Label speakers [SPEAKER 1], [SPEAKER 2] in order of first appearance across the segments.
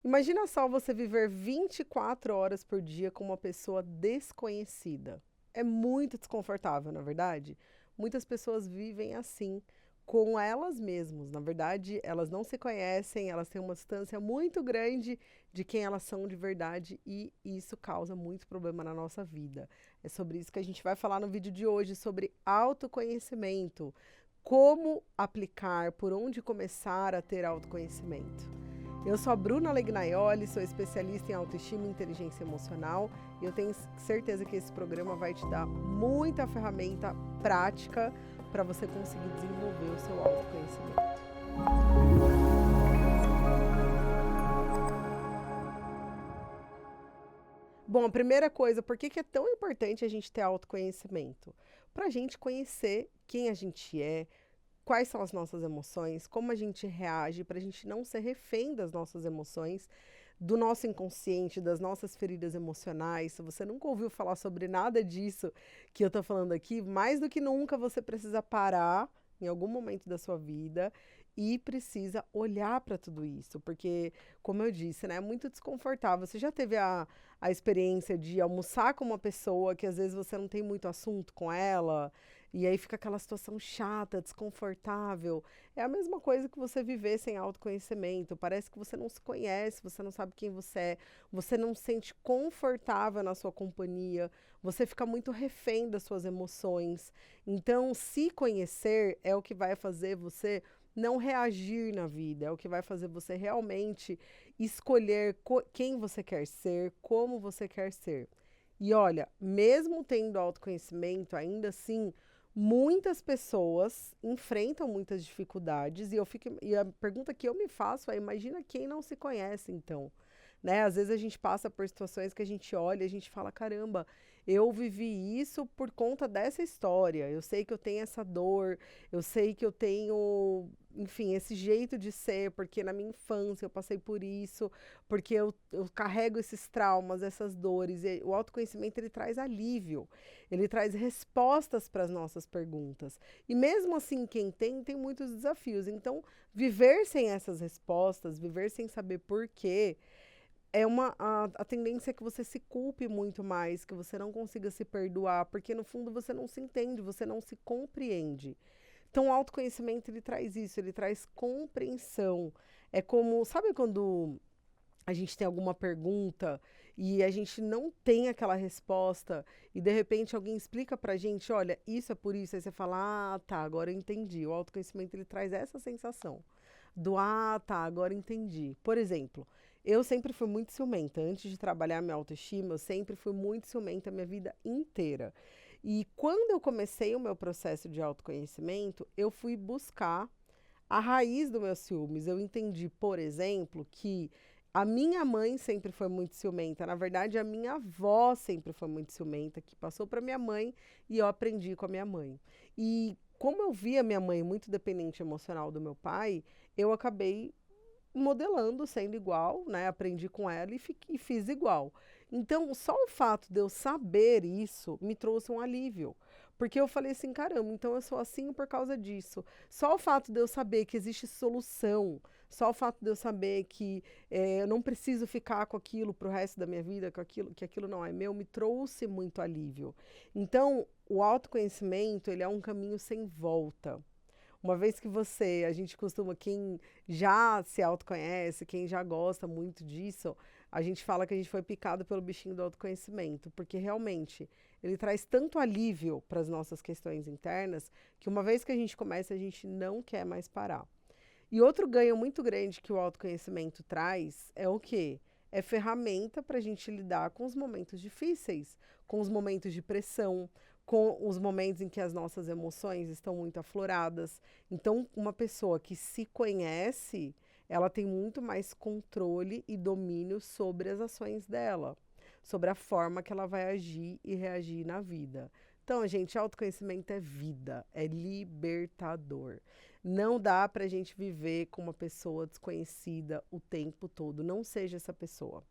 [SPEAKER 1] Imagina só você viver 24 horas por dia com uma pessoa desconhecida. É muito desconfortável, na verdade. Muitas pessoas vivem assim, com elas mesmas. Na verdade, elas não se conhecem, elas têm uma distância muito grande de quem elas são de verdade e isso causa muito problema na nossa vida. É sobre isso que a gente vai falar no vídeo de hoje, sobre autoconhecimento. Como aplicar, por onde começar a ter autoconhecimento. Eu sou a Bruna Legnaioli, sou especialista em autoestima e inteligência emocional e eu tenho certeza que esse programa vai te dar muita ferramenta prática para você conseguir desenvolver o seu autoconhecimento. Bom, a primeira coisa, por que é tão importante a gente ter autoconhecimento? Para a gente conhecer quem a gente é, quais são as nossas emoções, como a gente reage, para a gente não ser refém das nossas emoções, do nosso inconsciente, das nossas feridas emocionais. Se você nunca ouviu falar sobre nada disso que eu estou falando aqui, mais do que nunca você precisa parar em algum momento da sua vida e precisa olhar para tudo isso, porque, como eu disse, né, é muito desconfortável. Você já teve a experiência de almoçar com uma pessoa que às vezes você não tem muito assunto com ela, e aí fica aquela situação chata, desconfortável. É a mesma coisa que você viver sem autoconhecimento. Parece que você não se conhece, você não sabe quem você não se sente confortável na sua companhia, você fica muito refém das suas emoções. Então, se conhecer é o que vai fazer você não reagir na vida, é o que vai fazer você realmente escolher quem você quer ser, como você quer ser. E olha, mesmo tendo autoconhecimento, ainda assim, muitas pessoas enfrentam muitas dificuldades e a pergunta que eu me faço é: imagina quem não se conhece, então, né? Às vezes a gente passa por situações que a gente olha e a gente fala: caramba, eu vivi isso por conta dessa história. Eu sei que eu tenho essa dor, eu sei que eu tenho, enfim, esse jeito de ser, porque na minha infância eu passei por isso, porque eu carrego esses traumas, essas dores. E o autoconhecimento ele traz alívio, ele traz respostas para as nossas perguntas. E mesmo assim, quem tem muitos desafios. Então, viver sem essas respostas, viver sem saber por quê, a tendência é que você se culpe muito mais, que você não consiga se perdoar, porque no fundo você não se entende, você não se compreende. Então, o autoconhecimento ele traz isso, ele traz compreensão. É como, sabe quando a gente tem alguma pergunta e a gente não tem aquela resposta e de repente alguém explica pra gente, olha, isso é por isso, aí você fala, ah, tá, agora eu entendi. O autoconhecimento ele traz essa sensação do ah, tá, agora entendi. Por exemplo, eu sempre fui muito ciumenta. Antes de trabalhar minha autoestima, eu sempre fui muito ciumenta a minha vida inteira. E quando eu comecei o meu processo de autoconhecimento, eu fui buscar a raiz do meu ciúmes. Eu entendi, por exemplo, que a minha mãe sempre foi muito ciumenta. Na verdade, a minha avó sempre foi muito ciumenta, que passou para minha mãe e eu aprendi com a minha mãe. E como eu via minha mãe muito dependente emocional do meu pai, eu acabei modelando, sendo igual, né? Aprendi com ela e fiz igual. Então, só o fato de eu saber isso me trouxe um alívio. Porque eu falei assim, caramba, então eu sou assim por causa disso. Só o fato de eu saber que existe solução, só o fato de eu saber que eu não preciso ficar com aquilo pro resto da minha vida, que aquilo não é meu, me trouxe muito alívio. Então, o autoconhecimento, ele é um caminho sem volta. Uma vez que a gente costuma, quem já se autoconhece, quem já gosta muito disso, a gente fala que a gente foi picado pelo bichinho do autoconhecimento, porque realmente ele traz tanto alívio para as nossas questões internas que uma vez que a gente começa, a gente não quer mais parar. E outro ganho muito grande que o autoconhecimento traz é o quê? É ferramenta para a gente lidar com os momentos difíceis, com os momentos de pressão, com os momentos em que as nossas emoções estão muito afloradas. Então, uma pessoa que se conhece, ela tem muito mais controle e domínio sobre as ações dela, sobre a forma que ela vai agir e reagir na vida. Então, gente, autoconhecimento é vida, é libertador. Não dá para a gente viver com uma pessoa desconhecida o tempo todo. Não seja essa pessoa.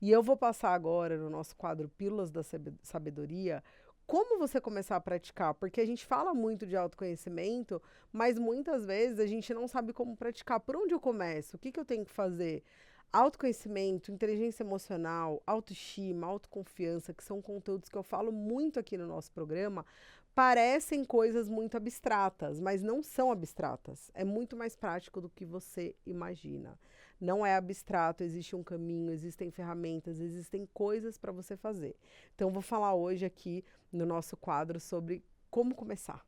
[SPEAKER 1] E eu vou passar agora no nosso quadro Pílulas da Sabedoria como você começar a praticar, porque a gente fala muito de autoconhecimento, mas muitas vezes a gente não sabe como praticar. Por onde eu começo? O que eu tenho que fazer? Autoconhecimento, inteligência emocional, autoestima, autoconfiança, que são conteúdos que eu falo muito aqui no nosso programa, parecem coisas muito abstratas, mas não são abstratas. É muito mais prático do que você imagina. Não é abstrato, existe um caminho, existem ferramentas, existem coisas para você fazer. Então, eu vou falar hoje aqui no nosso quadro sobre como começar.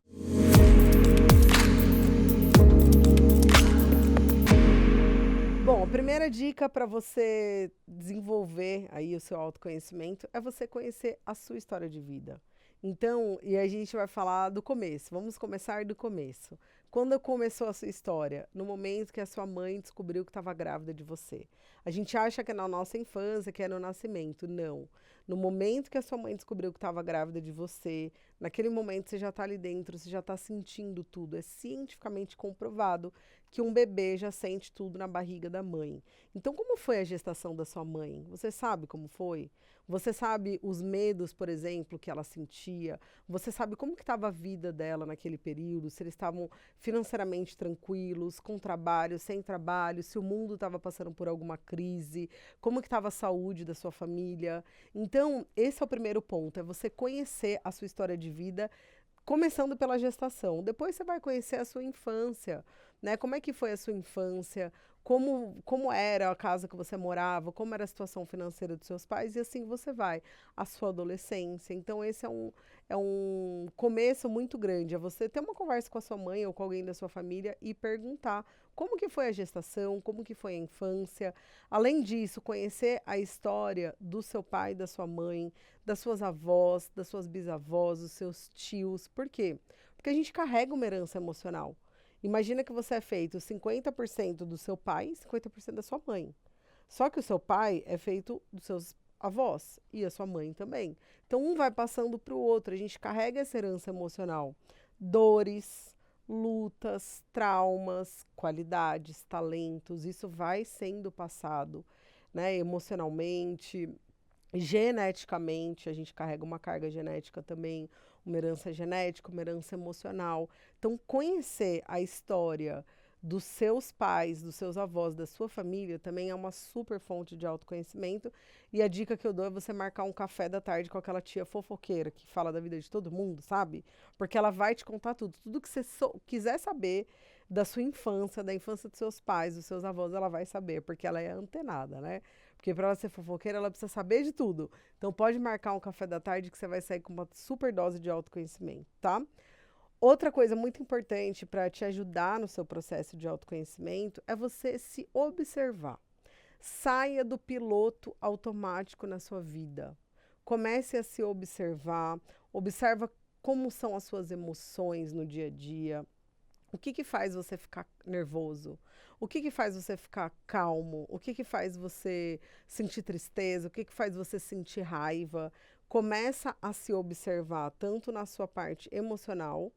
[SPEAKER 1] Bom, a primeira dica para você desenvolver aí o seu autoconhecimento é você conhecer a sua história de vida. Então, e a gente vai falar do começo. Vamos começar do começo. Quando começou a sua história? No momento que a sua mãe descobriu que estava grávida de você. A gente acha que é na nossa infância, que é no nascimento. Não. No momento que a sua mãe descobriu que estava grávida de você, naquele momento você já está ali dentro, você já está sentindo tudo. É cientificamente comprovado que um bebê já sente tudo na barriga da mãe. Então, como foi a gestação da sua mãe? Você sabe como foi? Você sabe os medos, por exemplo, que ela sentia? Você sabe como que estava a vida dela naquele período? Se eles estavam financeiramente tranquilos, com trabalho, sem trabalho, se o mundo estava passando por alguma crise, como que estava a saúde da sua família? Então, esse é o primeiro ponto, é você conhecer a sua história de vida, começando pela gestação. Depois você vai conhecer a sua infância, né? Como é que foi a sua infância? Como era a casa que você morava? Como era a situação financeira dos seus pais? E assim você vai. A sua adolescência. Então, esse é um começo muito grande. É você ter uma conversa com a sua mãe ou com alguém da sua família e perguntar como que foi a gestação, como que foi a infância. Além disso, conhecer a história do seu pai, da sua mãe, das suas avós, das suas bisavós, dos seus tios. Por quê? Porque a gente carrega uma herança emocional. Imagina que você é feito 50% do seu pai e 50% da sua mãe. Só que o seu pai é feito dos seus avós e a sua mãe também. Então, um vai passando para o outro. A gente carrega essa herança emocional. Dores, lutas, traumas, qualidades, talentos. Isso vai sendo passado, né, emocionalmente, geneticamente. A gente carrega uma carga genética também, uma herança genética, uma herança emocional. Então, conhecer a história dos seus pais, dos seus avós, da sua família, também é uma super fonte de autoconhecimento. E a dica que eu dou é você marcar um café da tarde com aquela tia fofoqueira que fala da vida de todo mundo, sabe? Porque ela vai te contar tudo. Tudo que você quiser saber da sua infância, da infância dos seus pais, dos seus avós, ela vai saber, porque ela é antenada, né? Porque para ela ser fofoqueira, ela precisa saber de tudo. Então, pode marcar um café da tarde que você vai sair com uma super dose de autoconhecimento, tá? Outra coisa muito importante para te ajudar no seu processo de autoconhecimento é você se observar. Saia do piloto automático na sua vida. Comece a se observar, observa como são as suas emoções no dia a dia. O que faz você ficar nervoso? O que faz você ficar calmo? O que faz você sentir tristeza? O que faz você sentir raiva? Começa a se observar tanto na sua parte emocional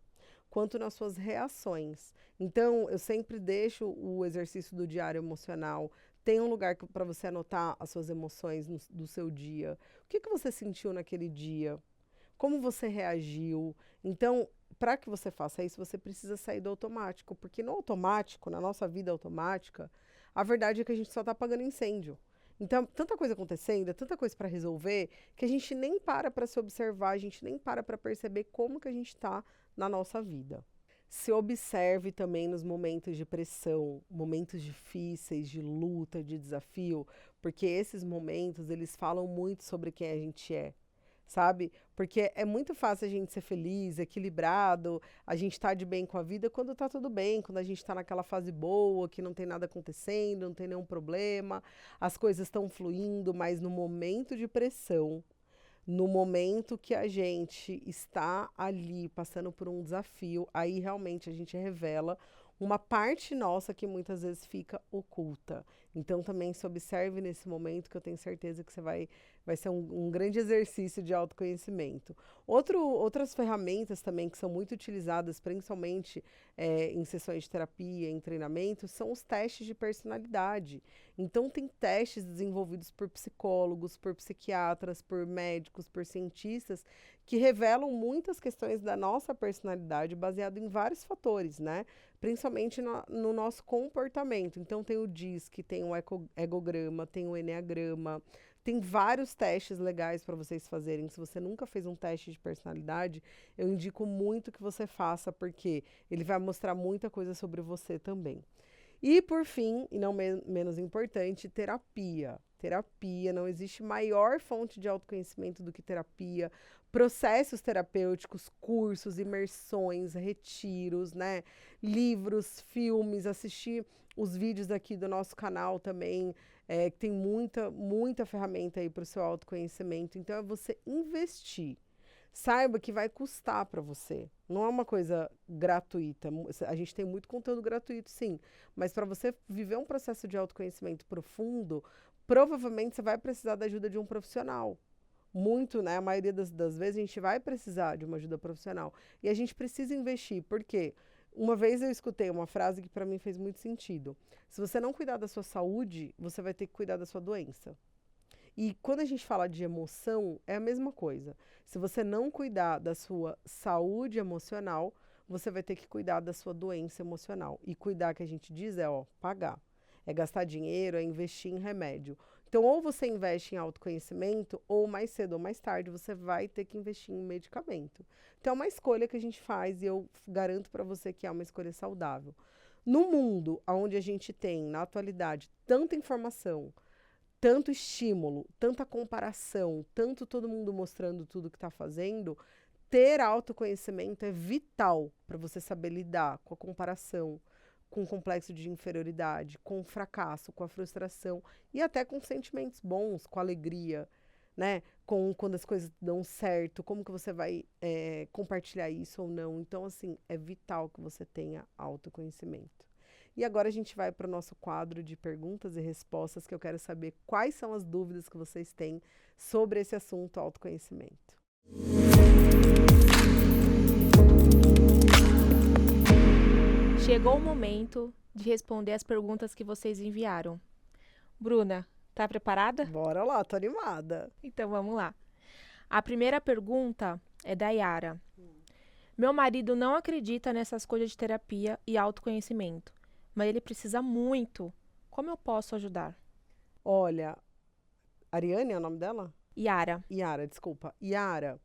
[SPEAKER 1] quanto nas suas reações. Então, eu sempre deixo o exercício do diário emocional. Tem um lugar para você anotar as suas emoções do seu dia. O que você sentiu naquele dia? Como você reagiu? Então, para que você faça isso, você precisa sair do automático, porque no automático, na nossa vida automática, a verdade é que a gente só está apagando incêndio. Então, tanta coisa acontecendo, é tanta coisa para resolver, que a gente nem para se observar, a gente nem para perceber como que a gente está na nossa vida. Se observe também nos momentos de pressão, momentos difíceis, de luta, de desafio, porque esses momentos, eles falam muito sobre quem a gente é. Sabe? Porque é muito fácil a gente ser feliz, equilibrado, a gente tá de bem com a vida quando tá tudo bem, quando a gente tá naquela fase boa, que não tem nada acontecendo, não tem nenhum problema, as coisas estão fluindo, mas no momento de pressão, no momento que a gente está ali passando por um desafio, aí realmente a gente revela uma parte nossa que muitas vezes fica oculta. Então também se observe nesse momento, que eu tenho certeza que você vai ser um grande exercício de autoconhecimento. Outras ferramentas também que são muito utilizadas, principalmente em sessões de terapia, em treinamento, são os testes de personalidade. Então tem testes desenvolvidos por psicólogos, por psiquiatras, por médicos, por cientistas, que revelam muitas questões da nossa personalidade baseado em vários fatores, né? principalmente no nosso comportamento. Então, tem o DISC, tem o egograma, tem o eneagrama, tem vários testes legais para vocês fazerem. Se você nunca fez um teste de personalidade, eu indico muito que você faça, porque ele vai mostrar muita coisa sobre você também. E, por fim, e não menos importante, terapia. Terapia, não existe maior fonte de autoconhecimento do que terapia. Processos terapêuticos, cursos, imersões, retiros, né? Livros, filmes, assistir os vídeos aqui do nosso canal também, que tem muita ferramenta aí para o seu autoconhecimento. Então, é você investir. Saiba que vai custar para você. Não é uma coisa gratuita. A gente tem muito conteúdo gratuito, sim. Mas para você viver um processo de autoconhecimento profundo, provavelmente você vai precisar da ajuda de um profissional. Muito, né? A maioria das vezes a gente vai precisar de uma ajuda profissional. E a gente precisa investir. Por quê? Uma vez eu escutei uma frase que para mim fez muito sentido. Se você não cuidar da sua saúde, você vai ter que cuidar da sua doença. E quando a gente fala de emoção, é a mesma coisa. Se você não cuidar da sua saúde emocional, você vai ter que cuidar da sua doença emocional. E cuidar, que a gente diz, é pagar. É gastar dinheiro, é investir em remédio. Então, ou você investe em autoconhecimento, ou mais cedo ou mais tarde, você vai ter que investir em medicamento. Então, é uma escolha que a gente faz, e eu garanto para você que é uma escolha saudável. No mundo onde a gente tem, na atualidade, tanta informação, tanto estímulo, tanta comparação, tanto todo mundo mostrando tudo que está fazendo, ter autoconhecimento é vital para você saber lidar com a comparação, com o complexo de inferioridade, com o fracasso, com a frustração e até com sentimentos bons, com alegria, né? Quando as coisas dão certo, como que você vai compartilhar isso ou não. Então, assim, é vital que você tenha autoconhecimento. E agora a gente vai para o nosso quadro de perguntas e respostas, que eu quero saber quais são as dúvidas que vocês têm sobre esse assunto autoconhecimento.
[SPEAKER 2] Chegou o momento de responder as perguntas que vocês enviaram. Bruna, tá preparada?
[SPEAKER 1] Bora lá, tô animada.
[SPEAKER 2] Então vamos lá. A primeira pergunta é da Yara. Meu marido não acredita nessas coisas de terapia e autoconhecimento, mas ele precisa muito. Como eu posso ajudar?
[SPEAKER 1] Olha, Ariane é o nome dela?
[SPEAKER 2] Yara.
[SPEAKER 1] Yara, desculpa. Yara,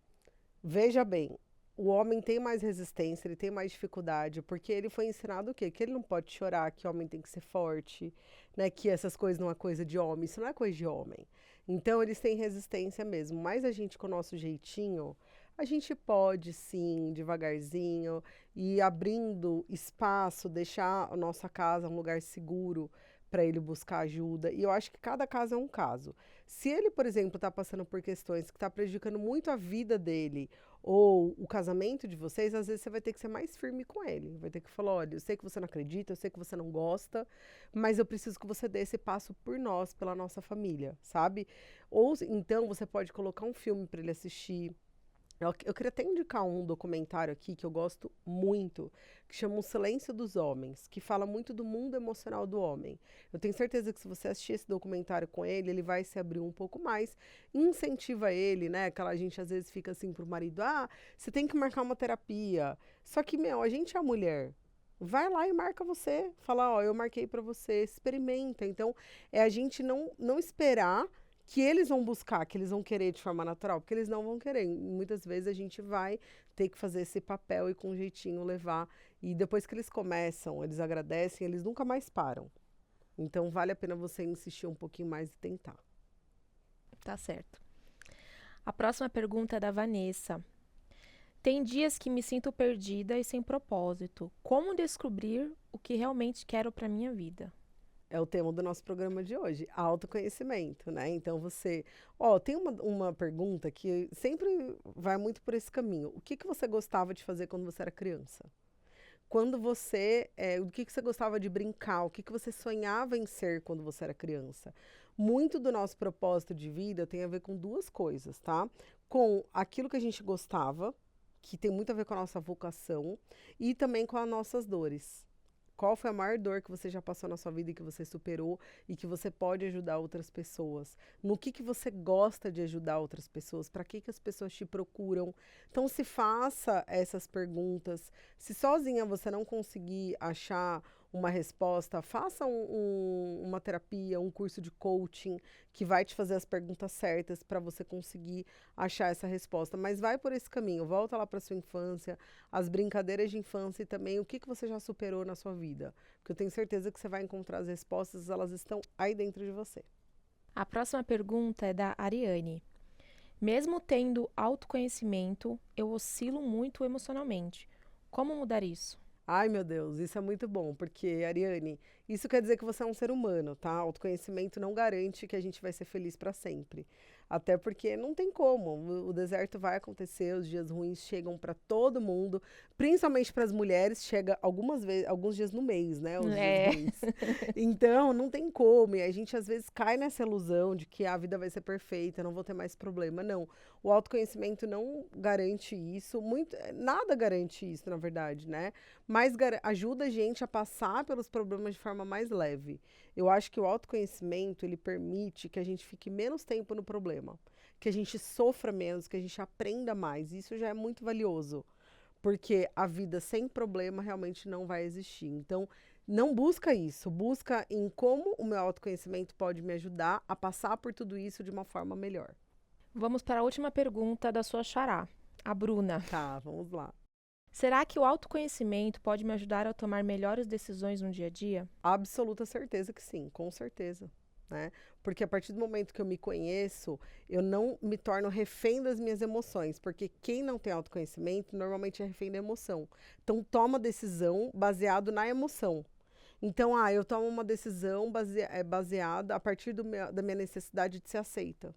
[SPEAKER 1] veja bem, o homem tem mais resistência, ele tem mais dificuldade, porque ele foi ensinado o quê? Que ele não pode chorar, que o homem tem que ser forte, né? Que essas coisas não é coisa de homem, isso não é coisa de homem. Então, eles têm resistência mesmo, mas a gente, com o nosso jeitinho, a gente pode, sim, devagarzinho, ir abrindo espaço, deixar a nossa casa um lugar seguro para ele buscar ajuda. E eu acho que cada caso é um caso. Se ele, por exemplo, está passando por questões que está prejudicando muito a vida dele ou o casamento de vocês, às vezes você vai ter que ser mais firme com ele. Vai ter que falar, olha, eu sei que você não acredita, eu sei que você não gosta, mas eu preciso que você dê esse passo por nós, pela nossa família, sabe? Ou então você pode colocar um filme para ele assistir. Eu queria até indicar um documentário aqui que eu gosto muito, que chama O Silêncio dos Homens, que fala muito do mundo emocional do homem. Eu tenho certeza que se você assistir esse documentário com ele, ele vai se abrir um pouco mais, incentiva ele, né? Aquela gente às vezes fica assim pro marido, você tem que marcar uma terapia. Só que, a gente é a mulher. Vai lá e marca você. Fala, eu marquei para você, experimenta. Então, é a gente não esperar que eles vão buscar, que eles vão querer de forma natural, porque eles não vão querer. Muitas vezes a gente vai ter que fazer esse papel e com um jeitinho levar. E depois que eles começam, eles agradecem, eles nunca mais param. Então vale a pena você insistir um pouquinho mais e tentar.
[SPEAKER 2] Tá certo. A próxima pergunta é da Vanessa. Tem dias que me sinto perdida e sem propósito. Como descobrir o que realmente quero para minha vida?
[SPEAKER 1] É o tema do nosso programa de hoje, autoconhecimento, né? Então tem uma pergunta que sempre vai muito por esse caminho. O que você gostava de fazer quando você era criança? O que você gostava de brincar? O que você sonhava em ser quando você era criança? Muito do nosso propósito de vida tem a ver com duas coisas, tá? Com aquilo que a gente gostava, que tem muito a ver com a nossa vocação, e também com as nossas dores. Qual foi a maior dor que você já passou na sua vida e que você superou e que você pode ajudar outras pessoas? No que você gosta de ajudar outras pessoas? Para que as pessoas te procuram? Então, se faça essas perguntas. Se sozinha você não conseguir achar uma resposta, faça uma terapia, um curso de coaching que vai te fazer as perguntas certas para você conseguir achar essa resposta. Mas vai por esse caminho, volta lá para sua infância, as brincadeiras de infância e também o que você já superou na sua vida. Porque eu tenho certeza que você vai encontrar as respostas, elas estão aí dentro de você.
[SPEAKER 2] A próxima pergunta é da Ariane. Mesmo tendo autoconhecimento, eu oscilo muito emocionalmente. Como mudar isso?
[SPEAKER 1] Ai, meu Deus, isso é muito bom, porque, Ariane, isso quer dizer que você é um ser humano, tá? Autoconhecimento não garante que a gente vai ser feliz para sempre. Até porque não tem como. O deserto vai acontecer, os dias ruins chegam para todo mundo, principalmente para as mulheres, chega algumas vezes, alguns dias no mês, né? Os dias
[SPEAKER 2] É.
[SPEAKER 1] ruins. Então, não tem como. E a gente às vezes cai nessa ilusão de que a vida vai ser perfeita, não vou ter mais problema. Não. O autoconhecimento não garante isso, nada garante isso, na verdade, né? Mas ajuda a gente a passar pelos problemas de forma mais leve. Eu acho que o autoconhecimento, ele permite que a gente fique menos tempo no problema, que a gente sofra menos, que a gente aprenda mais. Isso já é muito valioso, porque a vida sem problema realmente não vai existir. Então, não busca isso, busca em como o meu autoconhecimento pode me ajudar a passar por tudo isso de uma forma melhor.
[SPEAKER 2] Vamos para a última pergunta da sua xará, a Bruna.
[SPEAKER 1] Tá, vamos lá.
[SPEAKER 2] Será que o autoconhecimento pode me ajudar a tomar melhores decisões no dia a dia?
[SPEAKER 1] Absoluta certeza que sim, com certeza. Né? Porque a partir do momento que eu me conheço, eu não me torno refém das minhas emoções, porque quem não tem autoconhecimento normalmente é refém da emoção. Então toma decisão baseado na emoção. Então, eu tomo uma decisão baseada a partir da minha necessidade de ser aceita,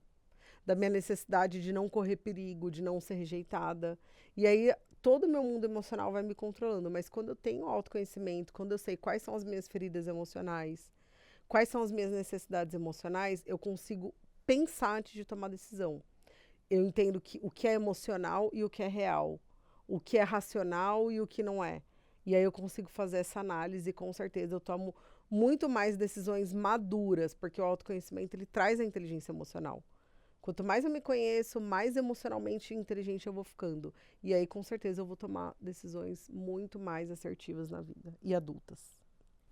[SPEAKER 1] da minha necessidade de não correr perigo, de não ser rejeitada. E aí todo o meu mundo emocional vai me controlando, mas quando eu tenho autoconhecimento, quando eu sei quais são as minhas feridas emocionais, quais são as minhas necessidades emocionais, eu consigo pensar antes de tomar decisão. Eu entendo o que é emocional e o que é real, o que é racional e o que não é. E aí eu consigo fazer essa análise e com certeza eu tomo muito mais decisões maduras, porque o autoconhecimento ele traz a inteligência emocional. Quanto mais eu me conheço, mais emocionalmente inteligente eu vou ficando. E aí, com certeza, eu vou tomar decisões muito mais assertivas na vida e adultas.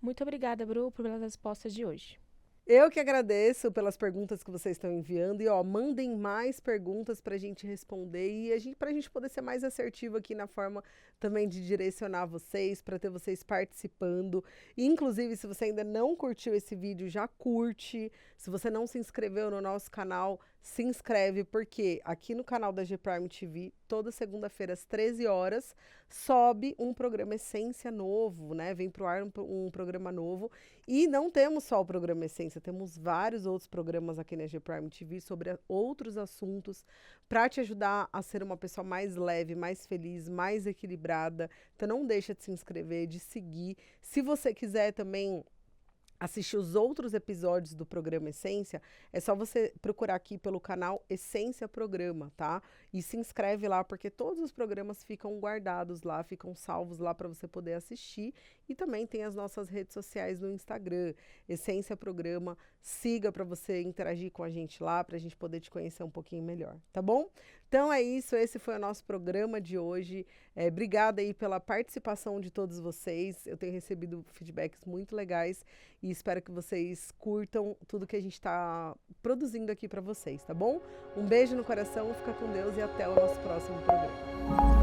[SPEAKER 2] Muito obrigada, Bru, pelas respostas de hoje.
[SPEAKER 1] Eu que agradeço pelas perguntas que vocês estão enviando e mandem mais perguntas para a gente responder e para a gente poder ser mais assertivo aqui na forma também de direcionar vocês, para ter vocês participando. E, inclusive, se você ainda não curtiu esse vídeo, já curte. Se você não se inscreveu no nosso canal, se inscreve, porque aqui no canal da G-Prime TV, toda segunda-feira às 13 horas, sobe um programa Essência novo, né? Vem pro ar um programa novo. E não temos só o programa Essência, temos vários outros programas aqui na G-Prime TV sobre outros assuntos para te ajudar a ser uma pessoa mais leve, mais feliz, mais equilibrada. Então não deixa de se inscrever, de seguir. Se você quiser também assistir os outros episódios do programa Essência, é só você procurar aqui pelo canal Essência Programa, tá? E se inscreve lá, porque todos os programas ficam guardados lá, ficam salvos lá para você poder assistir. E também tem as nossas redes sociais no Instagram, Essência Programa. Siga para você interagir com a gente lá, para a gente poder te conhecer um pouquinho melhor, tá bom? Então é isso, esse foi o nosso programa de hoje. Obrigada aí pela participação de todos vocês. Eu tenho recebido feedbacks muito legais e espero que vocês curtam tudo que a gente está produzindo aqui para vocês, tá bom? Um beijo no coração, fica com Deus e até o nosso próximo programa.